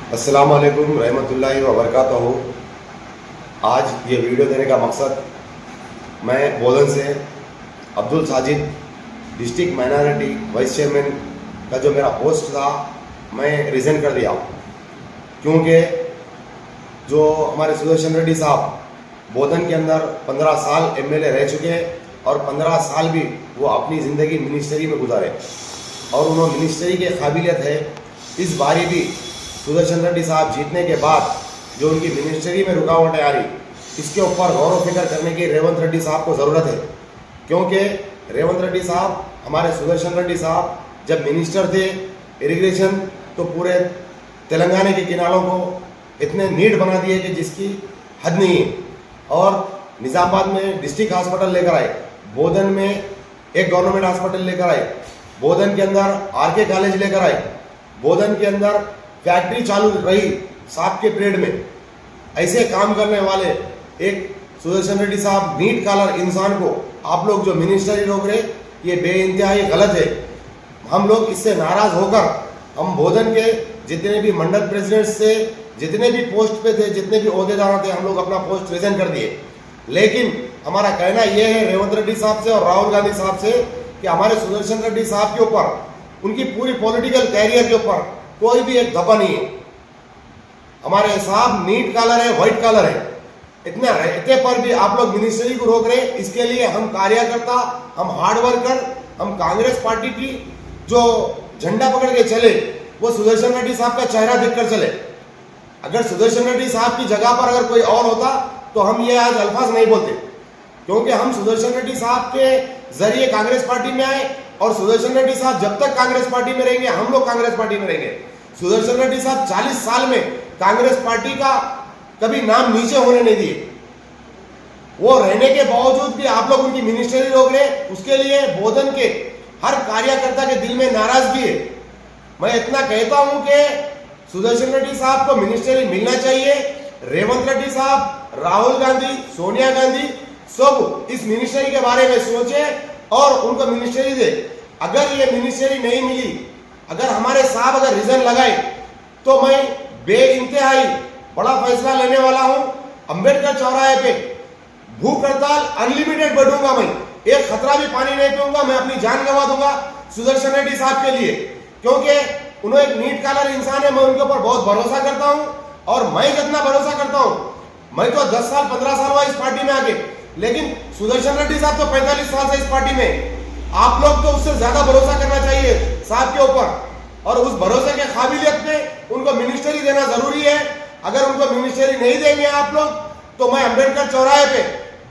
अस्सलाम वालेकुम रहमतुल्लाहि व बरकातहू। आज ये वीडियो देने का मकसद, मैं बोधन से Abdul Sajid district minority vice chairman का जो मेरा पोस्ट था मैं रिज़ाइन कर दिया, क्योंकि जो हमारे सुदर्शन रेड्डी साहब बोधन के अंदर 15 साल एमएलए रह चुके हैं और 15 साल भी वो अपनी ज़िंदगी मिनिस्ट्री में गुजारे और उन्होंने मिनिस्ट्री के काबिलियत है। इस बारी भी सुदर्शन रेड्डी साहब जीतने के बाद जो उनकी मिनिस्ट्री में रुकावटें आ रही, इसके ऊपर गौर व फिक्र करने की रेवंत रेड्डी साहब को ज़रूरत है, क्योंकि रेवंत रेड्डी साहब, हमारे सुदर्शन रेड्डी साहब जब मिनिस्टर थे इरिगेशन, तो पूरे तेलंगाना के किनारों को इतने नीट बना दिए कि जिसकी हद नहीं है। और निज़ामाबाद में डिस्ट्रिक्ट हॉस्पिटल लेकर आए, बोधन में एक गवर्नमेंट हॉस्पिटल लेकर आए, बोधन के अंदर आरके कॉलेज लेकर आए, बोधन के अंदर फैक्ट्री चालू रही सांप के पीरियड में। ऐसे काम करने वाले एक सुदर्शन रेड्डी साहब, नीट कॉलर इंसान को आप लोग जो मिनिस्ट्री रोक रहे, ये बेइंतहाई गलत है। हम लोग इससे नाराज होकर हम बोधन के जितने भी मंडल प्रेसिडेंट्स थे, जितने भी पोस्ट पे थे, जितने भी ओहदेदार थे, हम लोग अपना पोस्ट रिजाइन कर दिए। लेकिन हमारा कहना यह है रेवंत रेड्डी साहब से और राहुल गांधी साहब से कि हमारे सुदर्शन रेड्डी साहब के ऊपर, उनकी पूरी पॉलिटिकल कैरियर के ऊपर कोई भी एक धब्बा नहीं है। हमारे साहब नीट कॉलर है, व्हाइट कॉलर है, इतना रहते पर भी आप लोग मिनिस्ट्री को रोक रहे। इसके लिए हम कार्यकर्ता, हम हार्ड वर्कर, हम कांग्रेस पार्टी की जो झंडा पकड़ के चले, वो सुदर्शन रेड्डी साहब का चेहरा देखकर चले। अगर सुदर्शन रेड्डी साहब की जगह पर अगर कोई और होता तो हम ये आज अल्फाज नहीं बोलते, क्योंकि हम सुदर्शन रेड्डी साहब के जरिए कांग्रेस पार्टी में आए और सुदर्शन रेड्डी साहब जब तक कांग्रेस पार्टी में रहेंगे, हम लोग कांग्रेस पार्टी में रहेंगे। सुदर्शन रेड्डी साहब 40 साल में कांग्रेस पार्टी का कभी नाम नीचे होने नहीं दिए। वो रहने के बावजूद भी आप लोग उनकी मिनिस्ट्री रोक रहे, उसके लिए बोधन के हर कार्यकर्ता के दिल में नाराजगी है। मैं इतना कहता हूं कि सुदर्शन रेड्डी साहब को मिनिस्ट्री मिलना चाहिए। रेवंत रेड्डी साहब, राहुल गांधी, सोनिया गांधी सब इस मिनिस्ट्री के बारे में सोचे और उनको मिनिस्ट्री दे। अगर ये मिनिस्ट्री नहीं मिली, अगर हमारे साहब अगर रिजन लगाए, तो मैं बेइंतहाई बड़ा फैसला लेने वाला हूं। अंबेडकर चौराहे पे भूख हड़ताल अनलिमिटेड बढ़ूंगा, मैं एक खतरा भी पानी नहीं पीऊंगा, मैं अपनी जान गंवा दूंगा सुदर्शन रेड्डी साहब के लिए, क्योंकि उन्होंने एक नीट कॉलर इंसान है। मैं उनके ऊपर बहुत भरोसा करता हूं और मैं जितना भरोसा करता हूं, मैं तो 10 साल 15 साल हुआ इस पार्टी में आके, लेकिन सुदर्शन रेड्डी साहब तो 45 साल से इस पार्टी में। आप लोग तो उससे ज्यादा भरोसा करना चाहिए साहब के ऊपर, और उस भरोसे के काबिलियत में उनको मिनिस्ट्री देना जरूरी है। अगर उनको मिनिस्ट्री नहीं देंगे आप लोग, तो मैं अंबेडकर चौराहे पे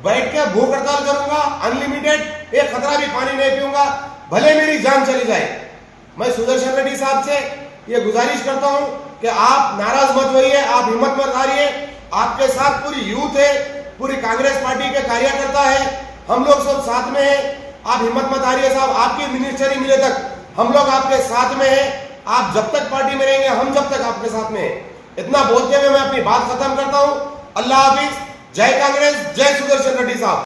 बैठ के भूख हड़ताल करूंगा, अनलिमिटेड, एक खतरा भी पानी नहीं पीऊंगा, भले मेरी जान चली जाए। मैं सुदर्शन रेड्डी साहब से ये गुजारिश करता हूं कि आप नाराज मत होइए, आप हिम्मत मत हारिए। आपके साथ पूरी यूथ है, पूरी कांग्रेस पार्टी के कार्यकर्ता है, हम लोग सब साथ में हैं। आप हिम्मत मत हारिए साहब, आपकी मिनिस्ट्री मिले तक हम लोग आपके साथ में हैं। आप जब तक पार्टी में रहेंगे, हम जब तक आपके साथ में हैं। इतना बोलते हुए मैं अपनी बात खत्म करता हूं। अल्लाह हाफिज, जय कांग्रेस, जय सुदर्शन रेड्डी साहब।